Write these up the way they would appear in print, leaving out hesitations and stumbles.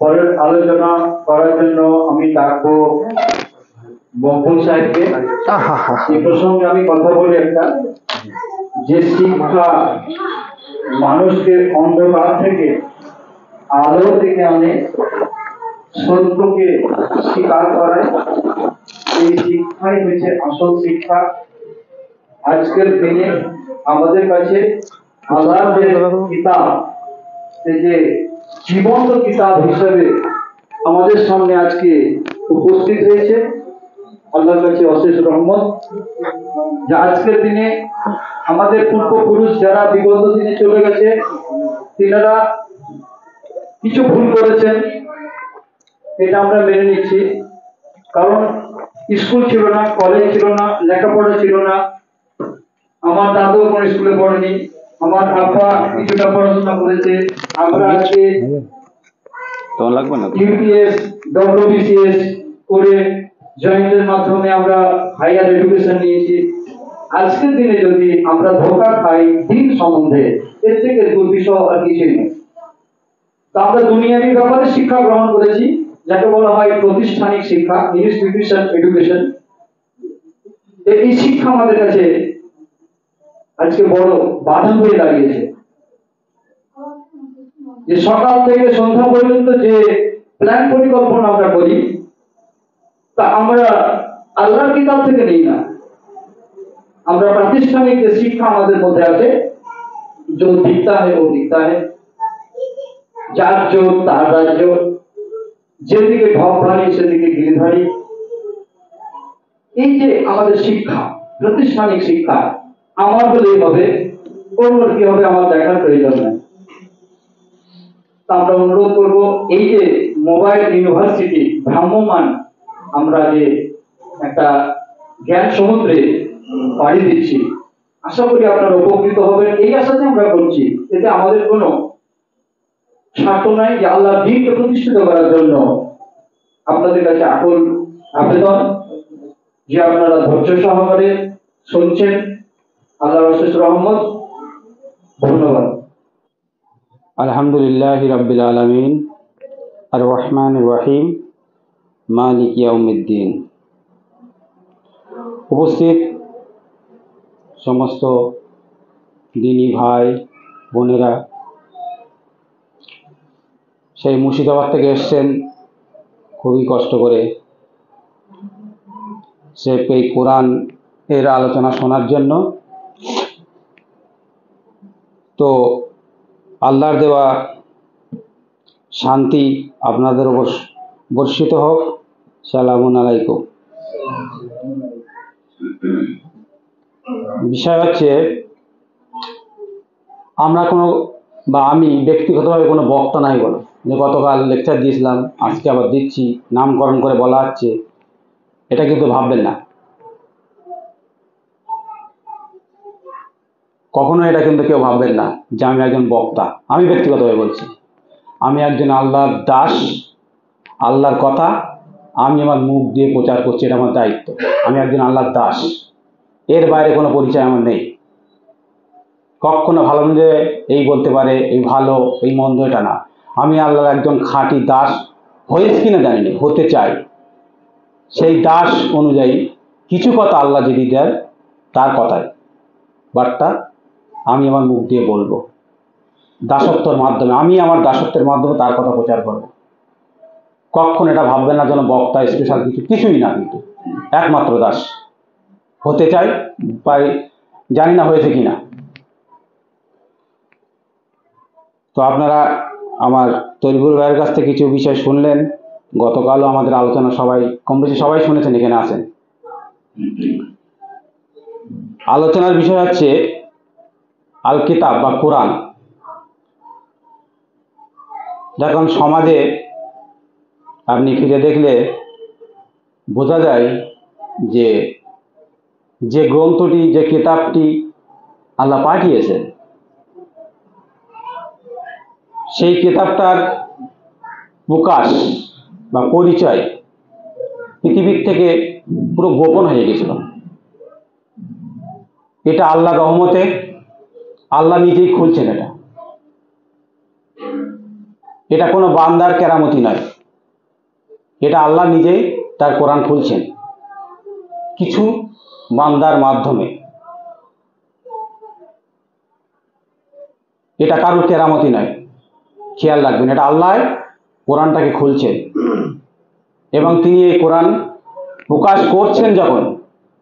পরের আলোচনা করার জন্য আমি ডাকবো বকুল সাহেবকে। এই প্রসঙ্গে আমি কথা বলি একটা, যে শিক্ষা মানুষকে অন্ধকার থেকে আলো থেকে আনে, সত্যকে স্বীকার করায়, এই শিক্ষাই হচ্ছে আসল শিক্ষা। আজকের দিনে আমাদের কাছে আল্লাহর যে কিতাব, যে জীবন্ত কিতাব হিসেবে আমাদের সামনে আজকে উপস্থিত হয়েছে, আল্লাহর কাছে অশেষ রহমত যে আজকের দিনে আমাদের পূর্বপুরুষ যারা বিগত দিনে চলে গেছে, তিনারা কিছু ভুল করেছেন, এটা আমরা মেনে নিচ্ছি। কারণ স্কুল ছিল না, কলেজ ছিল না, লেখাপড়া ছিল না। আমার দাদু কোনো স্কুলে পড়েনি, আমার আব্বা কিছুটা পড়াশোনা করেছে। আমরা আজকে ইউপিএস, ডব্লিউবিসিএস করে জয়েন্টের মাধ্যমে আমরা হাইয়ার এডুকেশন নিয়েছি। আজকের দিনে যদি আমরা ধোঁকা খাই দিন সম্বন্ধে, এর থেকে দুর্বিষহ আর কিছুই নেই। তা আমরা দুনিয়াবি ব্যাপারে শিক্ষা গ্রহণ করেছি, যাকে বলা হয় প্রতিষ্ঠানিক শিক্ষা, ইনস্টিটিউশন এডুকেশন। এই শিক্ষা আমাদের কাছে আজকে বড় বাধা হয়ে দাঁড়িয়েছে। যে সকাল থেকে সন্ধ্যা পর্যন্ত যে প্ল্যান পরিকল্পনা আমরা করি, তা আমরা আল্লাহর কিতাব থেকে নেই না। আমরা প্রাতিষ্ঠানিক যে শিক্ষা আমাদের মধ্যে আছে, जो दिखता है वो दिखता है, যার জোর তার রাজ্য, যেদিকে ভাবধারী সেদিকে গিরিধারী। এই যে আমাদের শিক্ষা, প্রাতিষ্ঠানিক শিক্ষা, আমার হলেই হবে, অন্যর কি হবে আমার দেখার প্রয়োজন নেই। আমরা অনুরোধ করব, এই যে মোবাইল ইউনিভার্সিটি ভ্রাম্যমান আমরা যে একটা জ্ঞান সমুদ্রে পাড়ি দিচ্ছি, আশা করি আপনারা উপকৃত হবেন, এই আশাতে আমরা করছি। এতে আমাদের কোনো স্বার্থ নাই, যে আল্লাহর দ্বীনকে প্রতিষ্ঠিত করার জন্য আপনাদের কাছে আকুল আবেদন যে আপনারা ধৈর্য সহকারে শুনছেন। আল্লাহর অশেষ রহমত। ধন্যবাদ। আলহামদুলিল্লাহি রাব্বিল আলামিন, আর রহমানির রহিম, মালিক ইয়াউমিদ্দিন। উপস্থিত সমস্ত দিনী ভাই বোনেরা, সেই মুর্শিদাবাদ থেকে এসছেন খুবই কষ্ট করে, সে এই কোরআন এর আলোচনা শোনার জন্য। তো আল্লাহর দেওয়া শান্তি আপনাদের উপর বর্ষিত হোক। সালামুন আলাইকুম। বিষয় হচ্ছে, আমরা আমি ব্যক্তিগতভাবে কোনো বক্তা নাই বলে, যে গতকাল লেকচার দিয়েছিলাম, আজকে আবার দিচ্ছি, নামকরণ করে বলা হচ্ছে, এটা কিন্তু ভাববেন না, কখনো এটা কিন্তু কেউ ভাববেন না যে আমি একজন বক্তা। আমি ব্যক্তিগতভাবে বলছি, আমি একজন আল্লাহর দাস। আল্লাহর কথা আমি আমার মুখ দিয়ে প্রচার করছি, এটা আমার দায়িত্ব। আমি একজন আল্লাহর দাস, এর বাইরে কোনো পরিচয় আমার নেই। কখনো ভালো মন্দ এই বলতে পারে, এই ভালো এই মন্দ, এটা না। আমি আল্লাহর একজন খাঁটি দাস, হয়েছে কিনা জানি না, হতে চাই। সেই দাস অনুযায়ী কিছু কথা আল্লাহ যদি দেয়, তার কথায় বার্তা আমি আমার মুখ দিয়ে বলবো, দাসত্বর মাধ্যমে। আমি আমার দাসত্বের মাধ্যমে তার কথা প্রচার করব। কখন এটা ভাববেন না যেন বক্তা স্পেশাল কিছুই না, কিন্তু একমাত্র দাস হতে চাই। পাই জানি না হয়েছে কিনা। তো আপনারা আমার তরিকুল ভাইয়ের কাছ থেকে কিছু বিষয় শুনলেন। গতকালও আমাদের আলোচনা সবাই কম বেশি সবাই শুনেছেন, এখানে আছেন। আলোচনার বিষয় হচ্ছে আল কিতাব বা কোরআন। এখন সমাজে আপনি ফিরে দেখলে বোঝা যায় যে যে গ্রন্থটি, যে কিতাবটি আল্লাহ পাঠিয়েছেন, সেই কিতাবটার প্রকাশ বা পরিচয় পৃথিবীর থেকে পুরো গোপন হয়ে গেছিল। এটা আল্লাহর রহমতে আল্লাহ নিজেই খুলছেন এটা। এটা কোনো বান্দার কেরামতি নয়, এটা আল্লাহ নিজেই তার কোরআন খুলছেন কিছু বান্দার মাধ্যমে। এটা কারোর কেরামতি নয়, খেয়াল রাখবেন। এটা আল্লাহ কোরআনটাকে খুলছেন এবং তিনি এই কোরআন প্রকাশ করছেন, যখন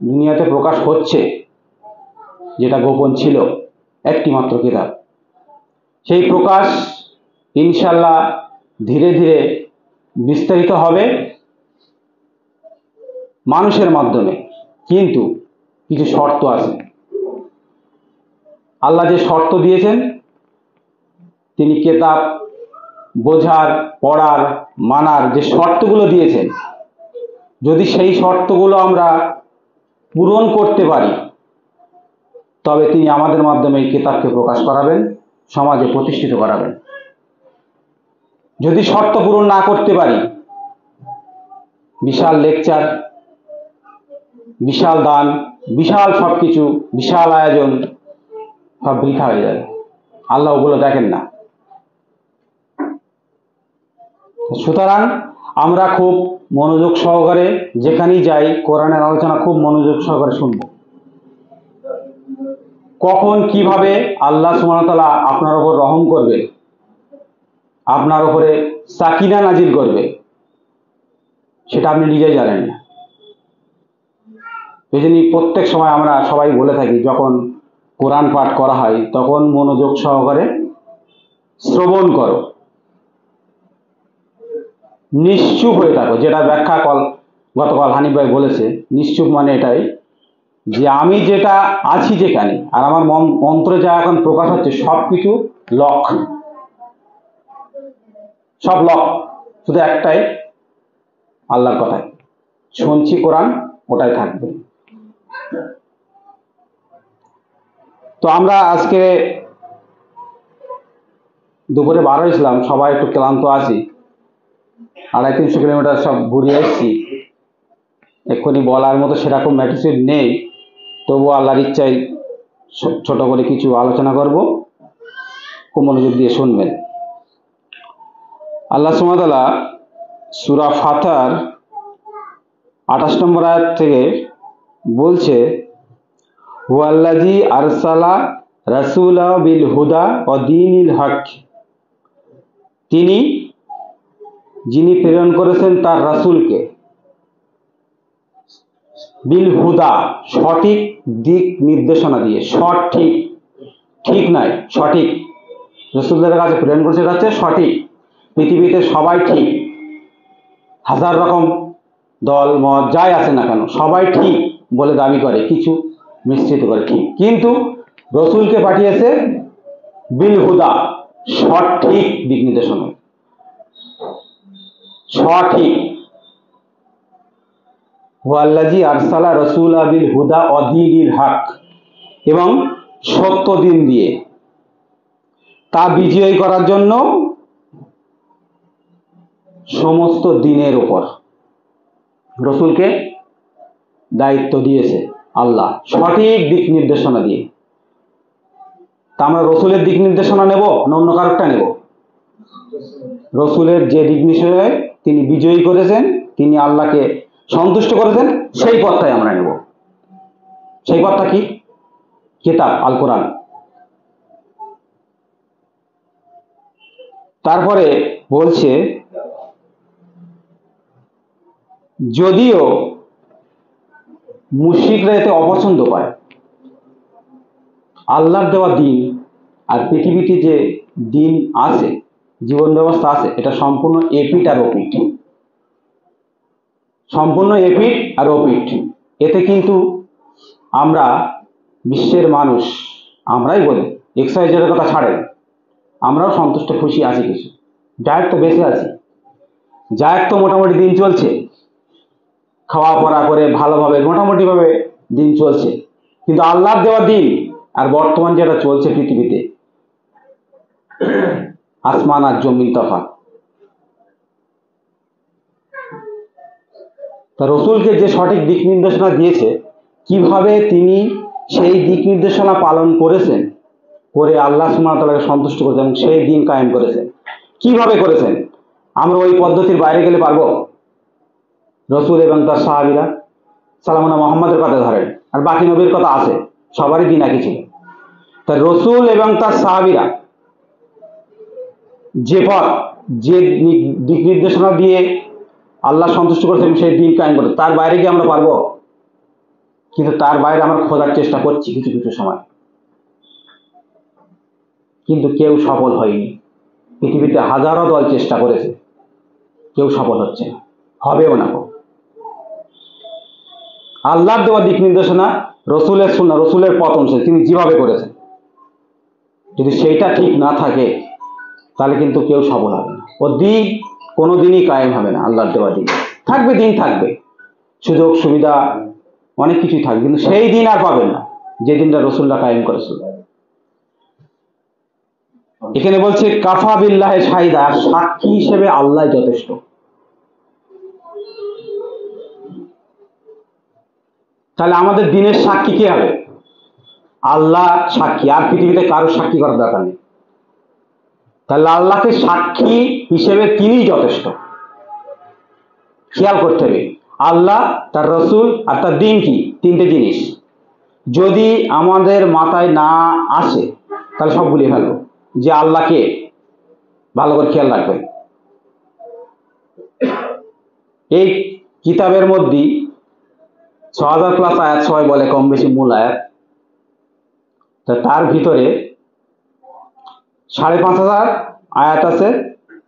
দুনিয়াতে প্রকাশ হচ্ছে, যেটা গোপন ছিল একটি মাত্র কিতাব, সেই প্রকাশ ইনশাল্লাহ ধীরে ধীরে বিস্তারিত হবে মানুষের মাধ্যমে। কিন্তু কিছু শর্ত আছে। আল্লাহ যে শর্ত দিয়েছেন, তিনি কিতাব বোঝার, পড়ার, মানার যে শর্তগুলো দিয়েছেন, যদি সেই শর্তগুলো আমরা পূরণ করতে পারি, তবে তিনি আমাদের মাধ্যমে এই কিতাবকে প্রকাশ করাবেন, সমাজে প্রতিষ্ঠিত করাবেন। যদি শর্ত পূরণ না করতে পারি, বিশাল লেকচার, বিশাল দান, বিশাল সবকিছু, বিশাল আয়োজন সব বৃথা হয়ে যাবে। আল্লাহ ওগুলো দেখেন না। সুতরাং আমরা খুব মনোযোগ সহকারে যেখানেই যাই, কোরআনের আলোচনা খুব মনোযোগ সহকারে শুনব। কখন কিভাবে আল্লাহ সুবহানাহু ওয়া তাআলা আপনার উপর রহম করবে, আপনার উপরে সাকিনা নাজিল করবে, সেটা আপনি নিজেই জানেন না। এই জন্য প্রত্যেক সময় আমরা সবাই বলে থাকি, যখন কোরআন পাঠ করা হয় তখন মনোযোগ সহকারে শ্রবণ করো, নিশ্চুপ হয়ে থাকো। যেটা ব্যাখ্যা গতকাল হানিফ ভাই বলেছে, নিশ্চুপ মানে এটাই যে আমি যেটা আছি যেখানে, আর আমার অন্তরে যা এখন প্রকাশ হচ্ছে, সবকিছু লক, সব লক, শুধু একটাই আল্লাহর কথায় শুনছি কোরআন, ওটাই থাকবে। তো আমরা আজকে দুপুরে বার হয়েছিলাম, সবাই একটু ক্লান্ত আছি, 250-300 কিলোমিটার সব ঘুরিয়ে এসেছি। এক্ষুনি বলার মতো সেরকম ম্যাটিটিউড নেই, তবুও আল্লাহর ইচ্ছায় ছোট করে কিছু আলোচনা করব, খুব মনোযোগ দিয়ে শুনবেন। আল্লাহ সুবহানাহু ওয়া তাআলা সূরা ফাতর 28 নম্বর আয়াত থেকে বলছে, হুয়াল্লাযী আরসালা রাসূলাহু বিল হুদা ওয়া দীনিল হক, যিনি প্রেরণ করেছেন তার রাসূলকে, বিল হুদা, সঠিক দিক নির্দেশনা দিয়ে। সঠিক, ঠিক নয়, সঠিক। রাসূলদের কাছে প্রেরণ করেছে, এটা হচ্ছে সঠিক। পৃথিবীতে সবাই ঠিক, হাজার রকম দল মত যাই আছে না কেন, সবাই ঠিক বলে দাবি করে, কিছু মিশ্রিত করে ঠিক। কিন্তু রসুলকে পাঠিয়েছে বিল হুদা, সঠিক দিক নির্দেশনা, সঠিক। হুয়াল্লাযী আরসালা রাসূলা বিল হুদা ওয়া দীনিল হক, এবং সত্য দিন দিয়ে তা বিজয়ী করার জন্য সমস্ত দিনের উপর রসুলকে দায়িত্ব দিয়েছে আল্লাহ, সঠিক দিক নির্দেশনা দিয়ে। তা আমরা রসুলের দিক নির্দেশনা নেব না অন্য কারোরটা নেব? রসুলের যে দিক নির্দেশনায় তিনি বিজয়ী করেছেন, তিনি আল্লাহকে সন্তুষ্ট করেছেন, সেই পথটাই আমরা নেব। সেই পথটা কি? কিতাব আল কোরআন। তারপরে বলছে, যদিও মুশরিকরা এতে অপছন্দ পায়, আল্লাহর দেওয়া দিন আর পৃথিবীতে যে দিন আছে, জীবন ব্যবস্থা আছে, এটা সম্পূর্ণ এপিট আর ওপিট, সম্পূর্ণ এপিট আর ওপিট। এতে কিন্তু আমরা বিশ্বের মানুষ, আমরাই বলি, এক্সাইজের কথা ছাড়েন, আমরাও সন্তুষ্ট খুশি আছি কিছু, যাই তো বেঁচে আছি, যাই তো মোটামুটি দিন চলছে, খাওয়া পড়া করে ভালোভাবে মোটামুটি ভাবে দিন চলছে। কিন্তু আল্লাহর দেওয়া দিন আর বর্তমান যেটা চলছে পৃথিবীতে, আসমান আর জমিন তফাৎ। তা রসুলকে যে সঠিক দিক নির্দেশনা দিয়েছে, কিভাবে তিনি সেই দিক নির্দেশনা পালন করেছেন, করে আল্লাহ সুবহানাহু ওয়া তাআলাকে সন্তুষ্ট করেছেন, সেই দিন কায়েম করেছেন, কিভাবে করেছেন। আমরা ওই পদ্ধতির বাইরে গেলে পারবো? রসুল এবং তার সাহাবীরা সালামুনা মোহাম্মদের কথা ধরেন, আর বাকি নবীর কথা আছে, সবারই দিন একই ছিল। তা রসুল এবং তার সাহাবীরা যে পথ, যে দিক নির্দেশনা দিয়ে আল্লাহ সন্তুষ্ট করেছেন সেই দিন কায়েম করে, তার বাইরে গিয়ে আমরা পারবো? কিন্তু তার বাইরে আমরা খোঁজার চেষ্টা করছি কিছু কিছু সময়, কিন্তু কেউ সফল হয়নি। পৃথিবীতে হাজারো দল চেষ্টা করেছে, কেউ সফল হচ্ছে না, হবেও না। আল্লাহর দেওয়া দিক নির্দেশনা, রসুলের সুন্নাহ, রসুলের পথ অনুসারে তিনি যেভাবে করেছেন, যদি সেইটা ঠিক না থাকে তাহলে কিন্তু কেউ সফল হবে না। ও দিন কোনোদিনই কায়েম হবে না। আল্লাহর দেওয়া দিন থাকবে, দিন থাকবে, সুযোগ সুবিধা অনেক কিছুই থাকবে, কিন্তু সেই দিন আর পাবেন না যে দিনটা রসুল্লাহ কায়েম করেছিল। এখানে বলছে কাফা বিল্লাহে শাহিদা, সাক্ষী হিসেবে আল্লাহ যথেষ্ট। তাহলে আমাদের দিনের সাক্ষী কে হবে? আল্লাহ সাক্ষী, আর পৃথিবীতে কারো সাক্ষী করার দরকার নেই। তাহলে আল্লাহকে সাক্ষী হিসেবে তিনিই যথেষ্ট। খেয়াল করতে হবে, আল্লাহ, তার রসুল আর তার দিন কি, তিনটে জিনিস যদি আমাদের মাথায় না আসে তাহলে সব ভুলিয়ে ফেলবো। যে আল্লাহকে ভালো করে খেয়াল রাখবেন। এই কিতাবের মধ্যে 6000+ আয়াত, সবাই বলে কম বেশি মূল আয়াত, তার ভিতরে 5500 আয়াত আছে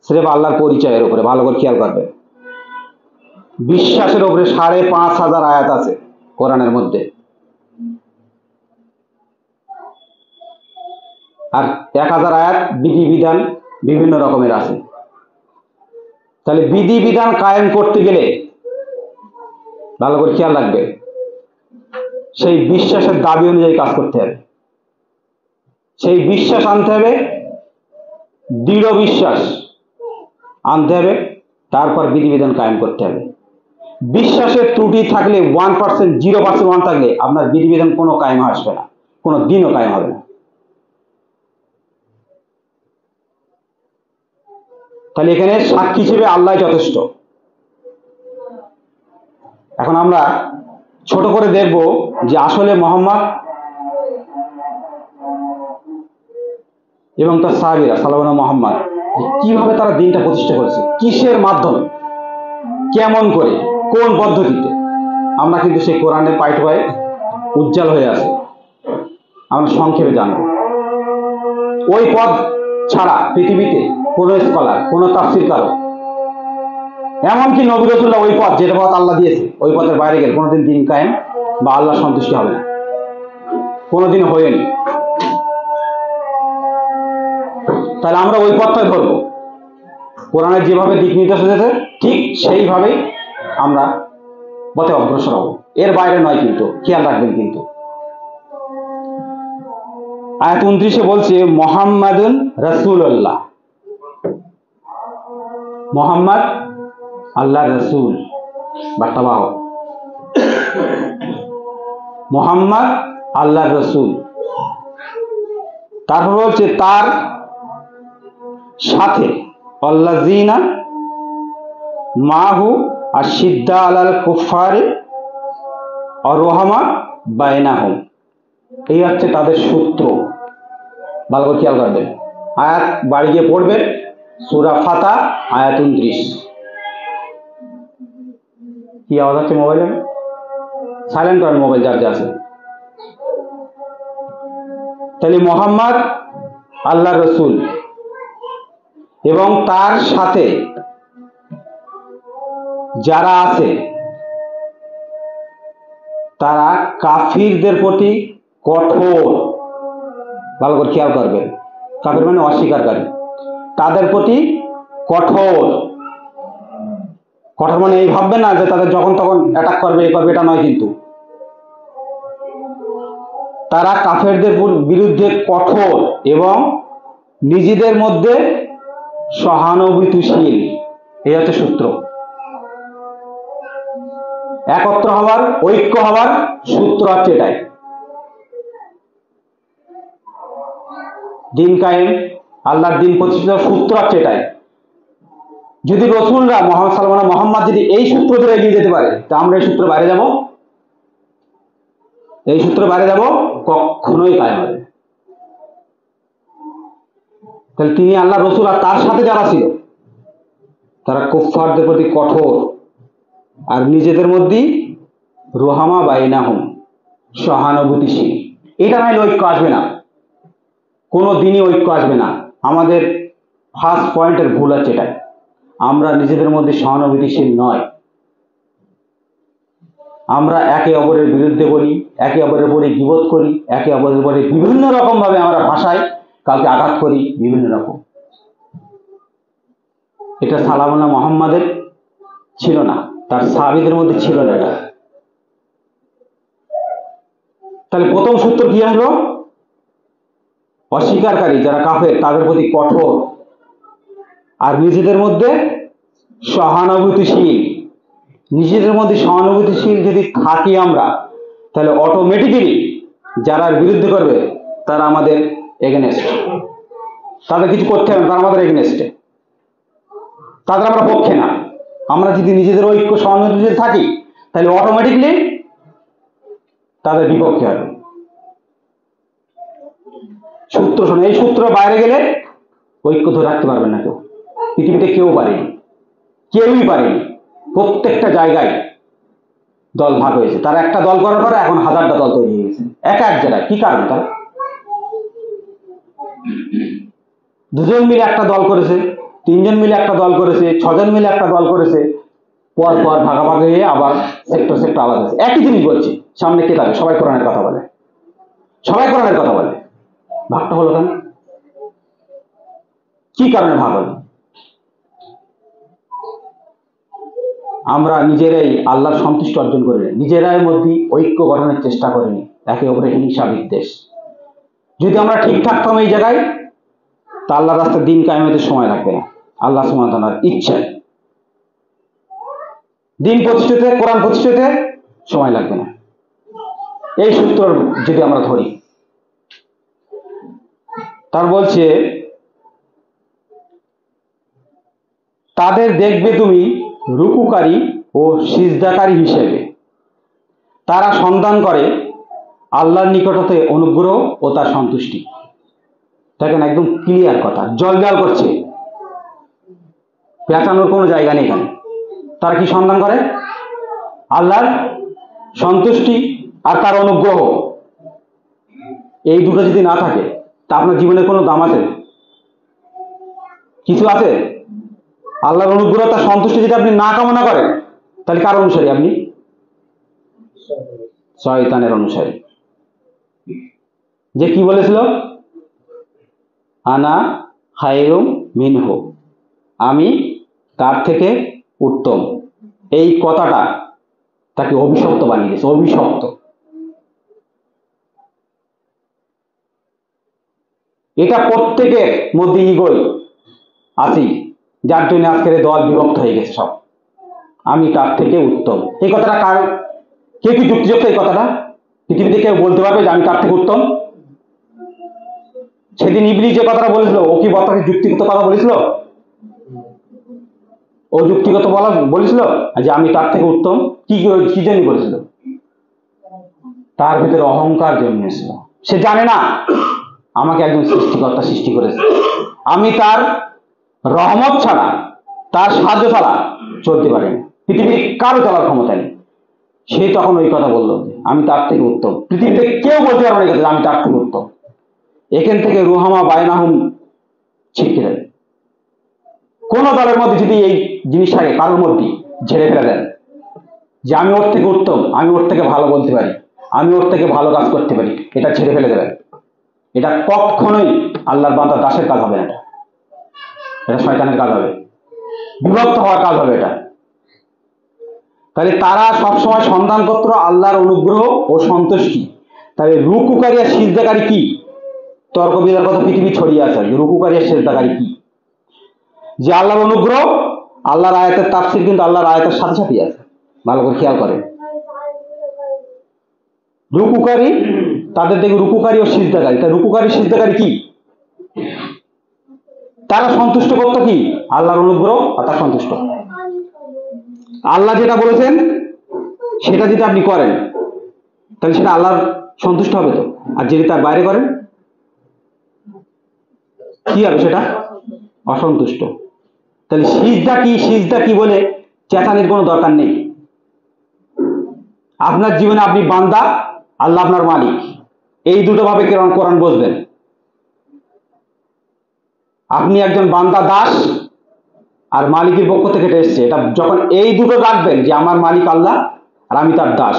সির্ফ আল্লাহর পরিচয়ের উপরে, ভালো করে খেয়াল করবে। বিশ্বাসের উপরে 5500 আয়াত আছে কোরআনের মধ্যে, আর 1000 আয়াত বিধিবিধান বিভিন্ন রকমের আছে। তাহলে বিধিবিধান কায়েম করতে গেলে ভালো করে খেয়াল রাখবে, সেই বিশ্বাসের দাবি অনুযায়ী কাজ করতে হবে। সেই বিশ্বাস আনতে হবে, দৃঢ় বিশ্বাস আনতে হবে, তারপর বিধিবিধান কায়েম করতে হবে। বিশ্বাসের ত্রুটি থাকলে 1%, 0% থাকলে আপনার বিধিবিধান কোনো কায়েম আসবে না, কোনো দিনও কায়েম হবে না। তাহলে এখানে সাক্ষী হিসেবে আল্লাহ যথেষ্ট। এখন আমরা ছোট করে দেখব যে আসলে মোহাম্মদ এবং তার সাহাবীরা সালামুনা মোহাম্মদ কিভাবে তারা দিনটা প্রতিষ্ঠা করেছে, কিসের মাধ্যমে, কেমন করে, কোন পদ্ধতিতে। আমরা কিন্তু সেই কোরআনের পাইট হয়ে উজ্জ্বল হয়ে আছে, আমরা সংক্ষেপে জানব। ওই পথ ছাড়া পৃথিবীতে কোনো স্কলার, কোনো তাফসীরকারক, এমনকি নবী রাসূলুল্লাহ ওই পথ, যেটা পথ আল্লাহ দিয়েছে, ওই পথের বাইরে গেলে কোনোদিন দিন কায়েম বা আল্লাহ সন্তুষ্টি হবে না, কোনোদিন হয়নি। তাহলে আমরা ওই পথটাই ধরবো, কোরআনের যেভাবে দিক নির্দেশ হয়েছে ঠিক সেইভাবেই আমরা পথে অগ্রসর হব, এর বাইরে নয়। কিন্তু খেয়াল রাখবেন, কিন্তু আয়াত 29 বলছে মুহাম্মাদুন রাসূলুল্লাহ, মোহাম্মদ আল্লাহর রাসূল, বার্তাবাহক। মোহাম্মদ আল্লাহর রাসূল, তারপর বলছে তার সাথে আল্লাযীনা মাহু আশিদ্দা আলাল কুফারি আর রহমা বাইনাহুম, এই হচ্ছে তাদের সূত্র। ভালো করে খেয়াল করবেন, আয়াত বাড়ি গিয়ে পড়বে, সূরা ফাতা আয়াত 29। কি আওয়াজ হচ্ছে মোবাইলে? সাইলেন্ট করেন মোবাইল যার যা আছে। তাহলে মোহাম্মদ আল্লাহর রাসূল এবং তার সাথে যারা আছে তারা কাফিরদের প্রতি কঠোর। ভালো করে খেয়াল করবেন, কাফির মানে অস্বীকারী, তাদের প্রতি কঠোর। কঠোর মানে এই ভাববেন না যে তাদের যখন তখন অ্যাটাক করবে, এ করবে, এটা নয়। কিন্তু তারা কাফেরদের বিরুদ্ধে কঠোর এবং নিজেদের মধ্যে সহানুভূতিশীল, এই হচ্ছে সূত্র। একত্র হওয়ার, ঐক্য হওয়ার সূত্র হচ্ছে এটাই। দিন কায়েম, আল্লাহর দিন প্রতিষ্ঠিত সূত্র হচ্ছে এটাই। যদি রসুলরা মোহাম্মদ যদি এই সূত্র ধরে এগিয়ে যেতে পারে, তা আমরা এই সূত্র বাইরে যাব? এই সূত্র বাইরে যাব? কখনোই পায় না। তাহলে তিনি আল্লাহ রসুল আর তার সাথে যারা ছিল তারা কুফফারদের প্রতি কঠোর, আর নিজেদের মধ্যেই রুহামা বাইনাহুম, সহানুভূতিশীল। এটা নয় ঐক্য আসবে না, কোনো দিনই ঐক্য আসবে না। আমাদের ফার্স্ট পয়েন্টের ভুল আছে এটাই, আমরা নিজেদের মধ্যে সহানুভূতিশীল নয়। আমরা একে অপরের বিরুদ্ধে বলি, একে অপরের উপরে গীবত করি, একে অপরের উপরে বিভিন্ন রকম ভাবে আমরা ভাষায় কাউকে আঘাত করি, বিভিন্ন রকম। এটা সালামুল্লাহ মোহাম্মদের ছিল না, তার সাহাবীদের মধ্যে ছিল না এটা। তাহলে প্রথম সূত্র কি হলো? অস্বীকারী যারা কাফের তাদের প্রতি কঠোর, আর নিজেদের মধ্যে সহানুভূতিশীল। নিজেদের মধ্যে সহানুভূতিশীল যদি থাকি আমরা, তাহলে অটোমেটিক্যালি যারা বিরুদ্ধে করবে তারা আমাদের এগেনস্ট, তাদের কিছু করতে হবে না, তারা আমাদের এগেনস্টে, তাদের আমরা পক্ষে না। আমরা যদি নিজেদের ঐক্য সহানুভূতিশীল থাকি তাহলে অটোমেটিকলি তাদের বিপক্ষে হবে। সূত্র শোনো, এই সূত্র বাইরে গেলে ঐক্য ধরে রাখতে পারবেন না কেউ, পৃথিবীতে কেউ পারেনি, কেউই পারেনি। প্রত্যেকটা জায়গায় দল ভাগ হয়েছে, তারা একটা দল করার পরে এখন হাজারটা দল তৈরি হয়ে গেছে এক এক জায়গায়। কি কারণ? তারা দুজন মিলে একটা দল করেছে, তিনজন মিলে একটা দল করেছে, ছজন মিলে একটা দল করেছে, পর পর ভাগাভাগি হয়ে আবার সেক্টর সেক্টর আলাদা হয়েছে। একই জিনিস বলছি, সামনে কে থাকে? সবাই কোরআনের কথা বলে, সবাই কোরআনের কথা বলে। ভাগটা হলো কেন? কি কারণে ভাগ হলো? আমরা নিজেরাই আল্লাহর সন্তুষ্টি অর্জন করিনি, নিজেরাই মধ্যে ঐক্য গঠনের চেষ্টা করিনি, একে অপরের হিংসা বিদ্বেষ। যদি আমরা ঠিক থাকতাম এই জায়গায়, তা আল্লাহর রাস্তায় দিন কায়েমের সময় লাগবে না। আল্লাহ সুবহানাহু ওয়া তাআলার ইচ্ছায় দিন প্রতিষ্ঠিতে, কোরআন প্রতিষ্ঠিতে সময় লাগবে না। এই সূত্র যদি আমরা ধরি, তার বলছে তাদের দেখবে তুমি রুকুকারী ও সিজদাকারী হিসেবে, তারা সন্ধান করে আল্লাহর নিকট হতে অনুগ্রহ ও তার সন্তুষ্টি। দেখেন, একদম ক্লিয়ার কথা, জলজল করছে, পেঁচানোর কোনো জায়গা নেই এখানে। তারা কি সন্ধান করে? আল্লাহর সন্তুষ্টি আর তার অনুগ্রহ। এই দুটো যদি না থাকে তা আপনার জীবনের কোনো দাম আছে? কিছু আছে? আল্লাহর অনুগ্রহ তার সন্তুষ্টি যদি আপনি না কামনা করেন, তাহলে কার অনুসারী আপনি? শয়তানের অনুসারী। যে কি বলেছিল? আনা খায়রুম মিনহু, আমি তার থেকে উত্তম। এই কথাটা তাকে অভিশপ্ত বানিয়ে দিয়েছে, অভিশপ্ত। এটা প্রত্যেকের মধ্যে ইগোই আছি, যার জন্য আজকের দল বিভক্ত হয়ে গেছে সব। আমি তার থেকে উত্তম, এই কথাটা কার, কে কি যুক্তিযুক্ত? এই কথাটা পৃথিবীতে কেউ বলতে পারবে যে আমি তার থেকে উত্তম? সেদিন ইবলিস যে কথাটা বলেছিল, ও কি বক্তাকে যুক্তিগত কথা বলেছিল? ও যুক্তিগত বলেছিল যে আমি তার থেকে উত্তম? কি জন্য বলেছিল? তার ভিতরে অহংকার জন্মেছিল। সে জানে না আমাকে একজন সৃষ্টিকর্তা সৃষ্টি করেছে, আমি তার রহমত ছাড়া, তার সাহায্য ছাড়া চলতে পারি না, পৃথিবীর কারো চলার ক্ষমতা নেই। সে তখন ওই কথা বললো যে আমি তার থেকে উত্তম। পৃথিবীতে কেউ বলতে পারবে না যে আমি তার থেকে উত্তম। এখান থেকে রুহামা বাইনাহুম ছিটকে যাবে। কোন দলের মধ্যে যদি এই জিনিসটাকে কারোর মধ্যে ঝেড়ে ফেলে দেন যে আমি ওর থেকে উত্তম, আমি ওর থেকে ভালো বলতে পারি, আমি ওর থেকে ভালো কাজ করতে পারি, এটা ছেড়ে ফেলে দেবেন, এটা কখনোই আল্লাহর বান্দা দাসের কাজ হবে না। এটা শয়তানের কাজ হবে, বিভক্ত হওয়ার কাজ হবে এটা। তাহলে তারা সবসময় সন্ধান করত আল্লাহর অনুগ্রহ ও সন্তুষ্টি। তাহলে রুকুকারী আর সিজদাকারী কি? তর্ক বিতর্ক পৃথিবী ছড়িয়ে আছে যে রুকুকারী আর সিজদাকারী কি। যে আল্লাহর অনুগ্রহ, আল্লাহর আয়াতের তাফসীর কিন্তু আল্লাহর আয়াতের সাথে সাথে আছে, ভালো করে খেয়াল করেন। রুকুকারী, তাদের দেখে রুকুকারী ও সিজদাকারী। তা রুকুকারী সিজদাকারী কি? তারা সন্তুষ্ট করতো কি? আল্লাহর অনুগ্রহ আর তার সন্তুষ্ট। আল্লাহ যেটা বলেছেন সেটা যদি আপনি করেন তাহলে সেটা আল্লাহর সন্তুষ্ট হবে তো। আর যদি তার বাইরে করেন কি হবে? সেটা অসন্তুষ্ট। তাহলে সিজদা কি বলে চেঁচানির কোনো দরকার নেই। আপনার জীবনে আপনি বান্দা, আল্লাহ আপনার মালিক, এই দুটো ভাবে কোরআন বুঝবেন। আপনি একজন বান্দা দাস, আর মালিকের পক্ষ থেকে এটা এসছে, এটা যখন এই দুটো রাখবেন যে আমার মালিক আল্লাহ আর আমি তার দাস,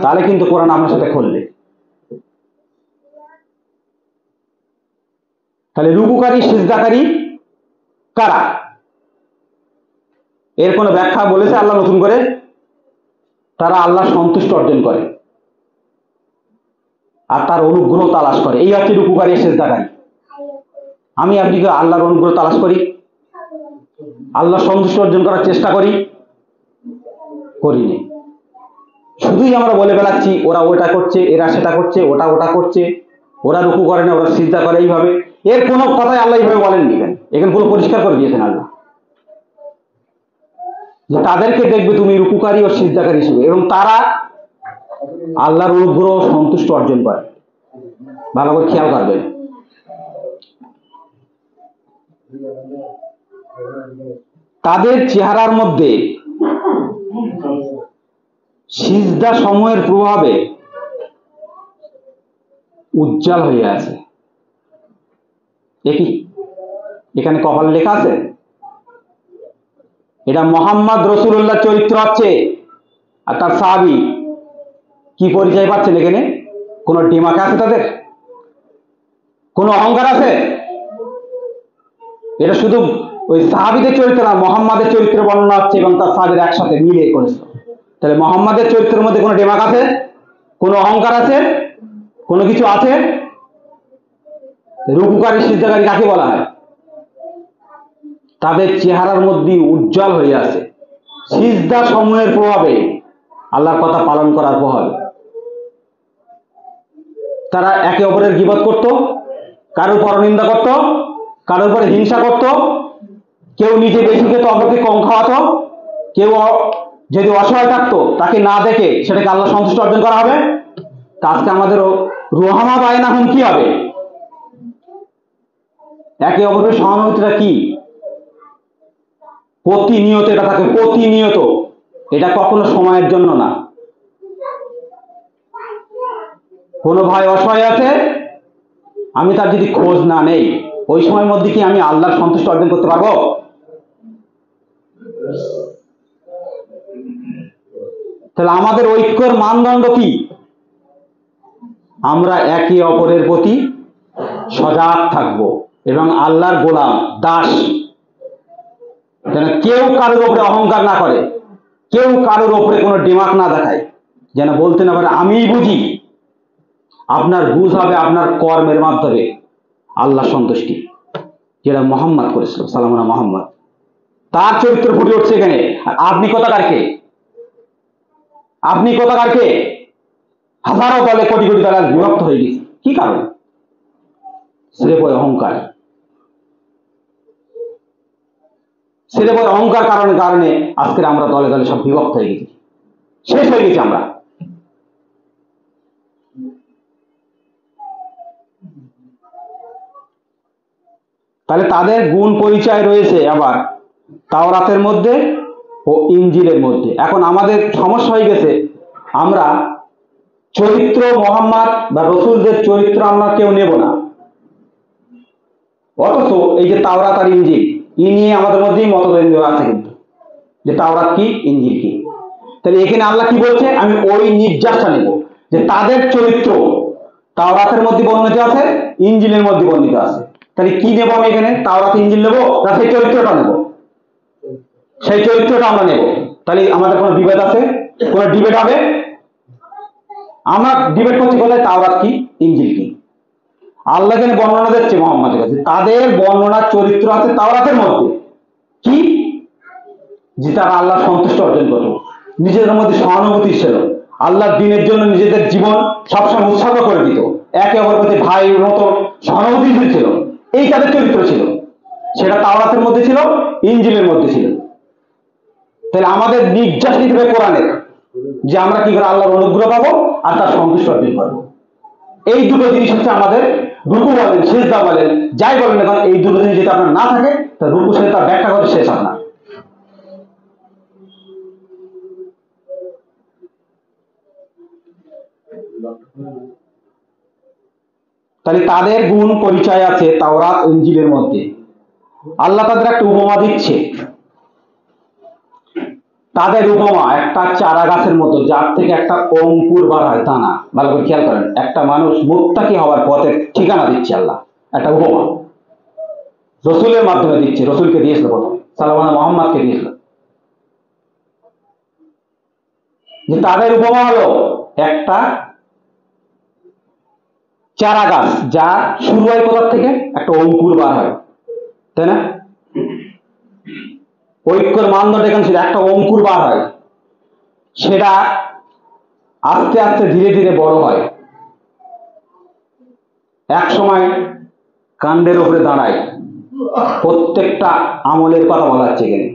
তাহলে কিন্তু কোরআন আপনার সাথে খুলবে। তাহলে রুকুকারী সিজদাকারী কারা? এর কোনো ব্যাখ্যা বলেছে আল্লাহ নতুন করে? তারা আল্লাহ সন্তুষ্ট অর্জন করে আর তার অনুগ্রহ তালাশ করে, এই হচ্ছে রুকুকারী সিজদাকারী। আমি আপনি কি আল্লাহর অনুগ্রহ তালাশ করি? আল্লাহ সন্তুষ্ট অর্জন করার চেষ্টা করিনি। শুধুই আমরা বলে বেড়াচ্ছি ওরা ওটা করছে, এরা সেটা করছে, ওটা করছে, ওরা রুকু করে না, ওরা সিজদা করে এইভাবে। এর কোনো কথাই আল্লাহ এইভাবে বলেননি। কেন? এখানে পুরো পরিষ্কার করে দিয়েছেন আল্লাহ যে তাদেরকে দেখবে তুমি রুকুকারী ও সিজদাকারী হিসেবে, এবং তারা আল্লাহর অনুগ্রহ সন্তুষ্ট অর্জন করে। ভালো করে খেয়াল করবেন। তাদের চেহারার মধ্যে সিজদা সমূহের প্রভাবে উজ্জ্বল হয়ে আছে। একই এখানে কপাল লেখা আছে, এটা মোহাম্মদ রসুল্লাহ চরিত্র হচ্ছে। আর তার সাহাবী কি পরিচয় পাচ্ছেন এখানে? কোন ডিমাক আছে তাদের? কোন অহংকার আছে? এটা শুধু ওই সাহাবীদের চরিত্র না, মোহাম্মদের চরিত্র বর্ণনা হচ্ছে এবং তার সাহাবীরা একসাথে মিলে করেছিল। তাহলে মোহাম্মদের চরিত্রের মধ্যে কোনো ডিমাক আছে? কোনো অহংকার আছে? কোনো কিছু আছে? রুকুকারী সিজদাকারী কাকে বলা হয়? তাদের চেহারার মধ্যে উজ্জ্বল হয়ে আছে সিজদা সমূহের প্রভাবে, আল্লাহর কথা পালন করার প্রভাবে। তারা একে অপরের গীবত করত, কারোর পরনিন্দা করত, কারোর উপরে হিংসা করত, কেউ নিজে বেশি খেত অপরকে কম খাওয়াতো, কেউ যদি অসহায় থাকতো তাকে না দেখে সেটাকে আল্লাহ সন্তুষ্ট অর্জন করা হবে। তা আজকে আমাদের রোহামা বায়নাহুম কি হবে? একে অপরের সহানুভূতিটা কি? প্রতিনিয়ত এটা থাকে, প্রতিনিয়ত। এটা কখনো সময়ের জন্য না। কোনো ভাই অসহায় আছে, আমি তার যদি খোঁজ না নেই, ওই সময়ের মধ্যে কি আমি আল্লাহর সন্তুষ্ট অর্জন করতে পারবো? তাহলে আমাদের ঐক্যর মানদণ্ড কি? আমরা একে অপরের প্রতি সজাগ থাকব এবং আল্লাহর গোলাম দাস, যেন কেউ কারোর উপরে অহংকার না করে, কেউ কারোর উপরে কোনো ডিমাক না দেখায়, যেন বলতে না পারে আমিই বুঝি। আপনার বুঝ হবে আপনার কর্মের মাধ্যমে আল্লাহ সন্তুষ্টি, যেটা মোহাম্মদ করেছিল, সালামুনা মোহাম্মদ, তার চরিত্র ফুটে উঠছে এখানে। আর আপনি কোথাকার কে? আপনি কোথাকার কে? হাজারো দলে কোটি কোটি দলে বিভক্ত হয়ে গেছে। কি কারণ? স্রেফ ওই অহংকার। স্রেফ ওই অহংকার কারণে আজকে আমরা দলে দলে সব বিভক্ত হয়ে গেছি, শেষ হয়ে গেছি আমরা। তাহলে তাদের গুণ পরিচয় রয়েছে আবার তাওরাতের মধ্যে ও ইনজিলের মধ্যে। এখন আমাদের সমস্যা হয়ে গেছে, আমরা চরিত্র মোহাম্মদ বা রসুলদের চরিত্র আমরা কেউ নেব না, অথচ এই যে তাওরাত আর ইনজিল নিয়ে আমাদের মধ্যেই মতদ্বন্দ্ব আছে কিন্তু, যে তাওরাত কি ইনজিল কি। তাহলে এখানে আল্লাহ কি বলছে? আমি ওই নির্যাসটা নেব যে তাদের চরিত্র তাওরাতের মধ্যে বর্ণিত আছে, ইনজিলের মধ্যে বর্ণিত আছে। তাহলে কি নেব আমি এখানে? তাওরাত ইনজিল নেবো না সেই চরিত্রটা নেব? সেই চরিত্রটা আমরা নেব। তাহলে আমাদের কোনো বিভেদ আছে? কোনো ডিবেট হবে? আমরা ডিবেট করছি কোথায়? তাওরাত কি ইনজিল কি। আল্লাহ এখানে বর্ণনা দিচ্ছে মোহাম্মদের কাছে, তাদের বর্ণনার চরিত্র আছে তাওরাতের মধ্যে কি, যে তারা আল্লাহ সন্তুষ্ট অর্জন করত, নিজেদের মধ্যে সহানুভূতি ছিল, আল্লাহর দিনের জন্য নিজেদের জীবন সবসময় উৎসর্গ করে দিত, একে অপরের প্রতি ভাইয়ের মতো সহানুভূতিশীল ছিল। এই তাদের চরিত্র ছিল। সেটা তাওরাতের মধ্যে ছিল, ইনজিলের মধ্যে ছিল। তাহলে আমাদের নির্যাস নিতে হবে কোরআনের, যে আমরা কি করে আল্লাহর অনুগ্রহ পাবো আর তার সন্তুষ্ট অর্জন করবো। এই দুটো জিনিস হচ্ছে আমাদের, রুকু বলেন সিজদা বলেন যাই বলেন এখন, এই দুটো জিনিস যদি আপনার না থাকে তা রুকু সাথে তার ব্যাখ্যা করে শেষ আপনার। তাহলে তাদের গুণ পরিচয় আছে তাওরাত ইনজিলের মধ্যে। আল্লাহ তাদের একটা উপমা দিচ্ছে, তাদের উপমা একটা চারা গাছের মতো, যার থেকে একটা অঙ্কুর বার হয় দানা। ভালো করে খেয়াল করেন, একটা মানুষ মুত্তাকি হওয়ার পথে ঠিকানা দিচ্ছে আল্লাহ, একটা উপমা রসুলের মাধ্যমে দিচ্ছে। রসুলকে দিয়েছিল প্রথমে, সাল্লাল্লাহু মুহাম্মাদকে দিয়েছিল, যে তাদের উপমা হলো একটা চারা গাছ, যা শুরু হয় কোথার থেকে, একটা অঙ্কুর বার হয়, তাই না? ঐক্যের মানদণ্ড এখানে ছিল, একটা অঙ্কুর বার হয়, সেটা আস্তে আস্তে ধীরে ধীরে বড় হয়, এক সময় কাণ্ডের উপরে দাঁড়ায়। প্রত্যেকটা আমলের কথা বলা হচ্ছে এখানে,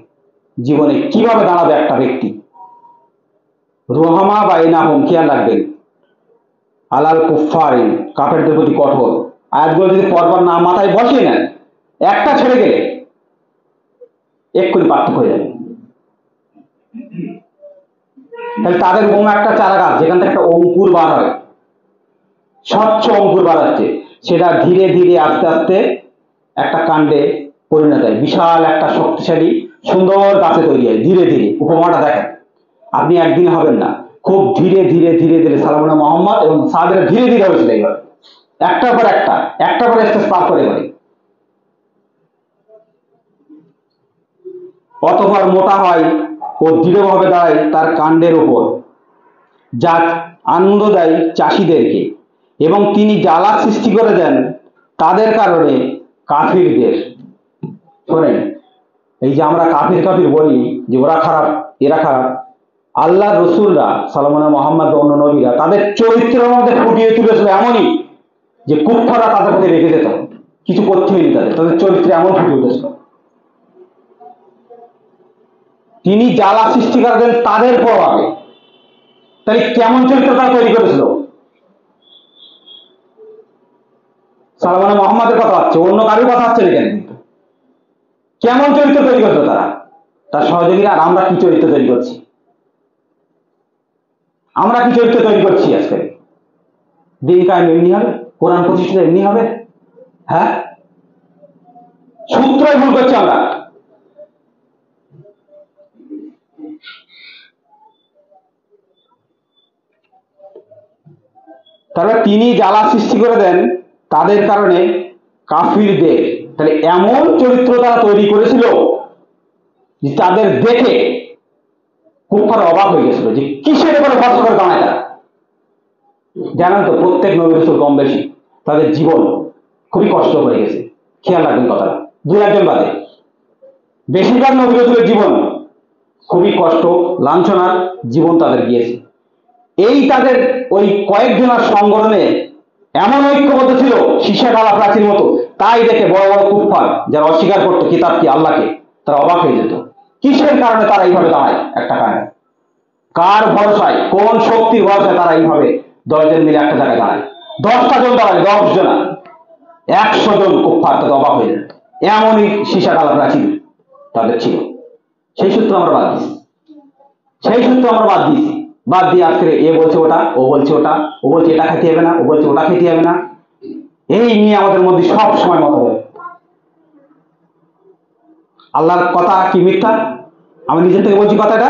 জীবনে কিভাবে দাঁড়াবে একটা ব্যক্তি। রোহামা বাইনাহুম, খেয়াল রাখবেন, আলাল কুফফারিন, কাফেরদের প্রতি কঠোর। আয়াতগুলো যদি পরপর না মাথায় বসিয়ে নেন, একটা ছেড়ে গেলে এক্ষুনি পার্থক্য হয়ে যাবে। তাহলে তাদের উপমা একটা চারা গাছ, যেখান থেকে একটা অঙ্কুর বার হয়, স্বচ্ছ অঙ্কুর বার হচ্ছে, সেটা ধীরে ধীরে আস্তে আস্তে একটা কাণ্ডে পরিণত হয়, বিশাল একটা শক্তিশালী সুন্দর গাছে তৈরি হয় ধীরে ধীরে। উপমাটা দেখেন, আপনি একদিন হবেন না, খুব ধীরে ধীরে ধীরে ধীরে সাল্লাল্লাহু মুহাম্মদ এবং সাহাবীরা ধীরে ধীরে হয়েছিল এইভাবে, একটার পর একটা পর স্টেজ পার করে করে। অতঃপর মোটা হয় ও দৃঢ়ভাবে দাঁড়ায় তার কাণ্ডের উপর, যা আনন্দ দেয় চাষিদেরকে, এবং তিনি জ্বালা সৃষ্টি করে দেন তাদের কারণে কাফিরদের। শোনেন, এই যে আমরা কাফির কাফির বলি যে ওরা খারাপ এরা খারাপ, আল্লাহ রসুলরা সাল্লাল্লাহু মুহাম্মদ অন্য নবীরা তাদের চরিত্রের মধ্যে ফুটিয়ে তুলেছিল এমনই যে কুফফাররা তাদের প্রতি রেগে যেত, কিছু করতে হয়নি, তাদের চরিত্রে এমন ফুটে উঠেছিল। তিনি জ্বালা সৃষ্টি করে দেন তাদের প্রভাবে। তাহলে কেমন চরিত্র তারা তৈরি করেছিল? সাল্লাল্লাহু মুহাম্মাদের কথা হচ্ছে, অন্য কারোর কথা হচ্ছে না কেন, কিন্তু কেমন চরিত্র তৈরি করতো তারা, তার সহযোগীরা। আর আমরা কি চরিত্র তৈরি করছি? আমরা কি চরিত্র তৈরি করছি আজকে? দিন কায়েম এমনি হবে? কোরআন প্রতিষ্ঠিত এমনি হবে? হ্যাঁ, সূত্রই ভুল করছি আমরা। তাহলে তিনি জ্বালা সৃষ্টি করে দেন তাদের কারণে কাফিরদের। তাহলে এমন চরিত্র তারা তৈরি করেছিল যে তাদের দেখে কুফফার অবাক হয়ে গেছিল, যে কিসের উপরে ভরসা করে দাঁড়ায় তারা। জানেন তো, প্রত্যেক নবী রাসূল কম বেশি তাদের জীবন খুবই কষ্ট হয়ে গেছে। খেয়াল রাখবেন কথাটা, দুই একজন বাদে বেশিরভাগ নবী রাসূলের জীবন খুবই কষ্ট লাঞ্ছনার জীবন তাদের গিয়েছে। এই তাদের ওই কয়েকজনের সংগঠনে এমন ঐক্যবদ্ধ ছিল সীসা ঢালা প্রাচীর মতো, তাই দেখে বড় বড় কুফফার যারা অস্বীকার করতো কিতাব কি আল্লাহকে, তারা অবাক হয়ে যেত। কিসের কারণে তারা এইভাবে দাঁড়ায় একটা কারণে, কার ভরসায়, কোন শক্তির ভরসায় তারা এইভাবে 10 জন মিলে একটা জায়গায় দাঁড়ায়? 10টা জন দাঁড়ায়, 10 জন, 100 জন কুফফার, তাদের অবাক হয়ে যায়। এমনই সীসা ঢালা প্রাচীর তাদের ছিল। সেই সূত্র আমরা বাদ দিয়েছি, বাদ দিয়ে আজকে এ বলছে ওটা, ও বলছে ওটা, ও বলছে এটা খেতে হবে না, ও বলছে ওটা খেতে হবে না। এই নিয়ে আমাদের মধ্যে সব সময় মতভেদ। আল্লাহর কথা কি মিথ্যা? আমি নিজের থেকে বলছি কথাটা।